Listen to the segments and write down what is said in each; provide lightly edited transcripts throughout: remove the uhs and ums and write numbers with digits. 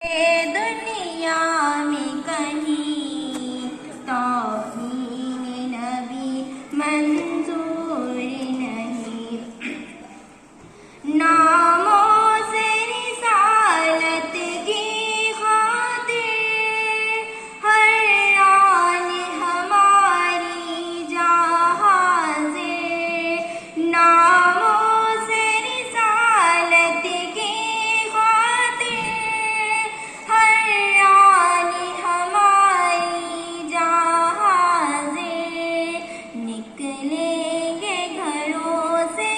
دنیا میں کہیں توہین نبی منظور نہیں، ناموں سے رسالت کی خاطر ہر آن ہماری جاں حاضر، ناموں سے رسالت کی خاطر ہر آن ہماری جاں حاضر، نکلیں گے گھروں سے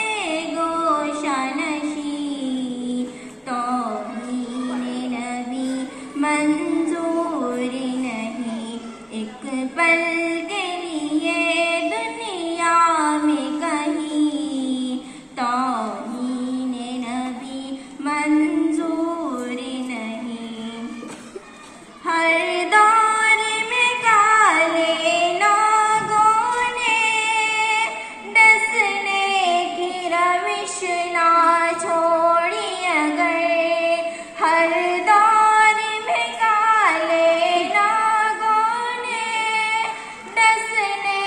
گوشہ نشیں، توہین نبی منظور نہیں، ایک پل کے لیے دنیا میں کہیں توہین نبی منظور نہیں، ہر دور میں کالے ناگوں نے ڈسنے کی روش نہ چھوڑی اگر، ہر دور میں کالے ناگوں نے ڈسنے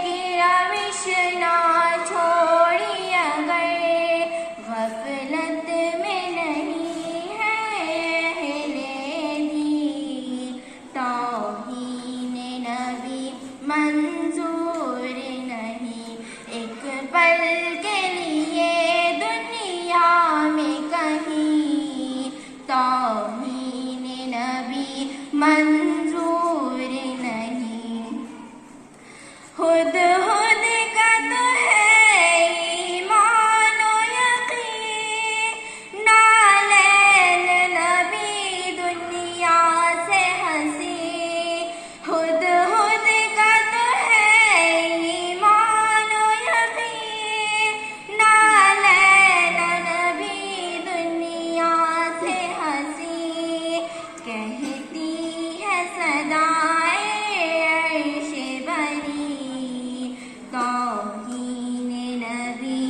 کی روش نہ چھوڑی اگر، غفلت میں نہیں ہے اہل دین، توہین نبی منظور نہیں، ایک پل کے لیے دنیا میں کہیں توہین نبی منظور نہیں، خود کا تو ہے ایمان و یقین، نالین نبی دنیا سے ہنسی، خود کا تو ہے ایمان و یقین، نالین نبی دنیا سے ہنسی، کہتی ہے صدائے عرش بری، توہین نبی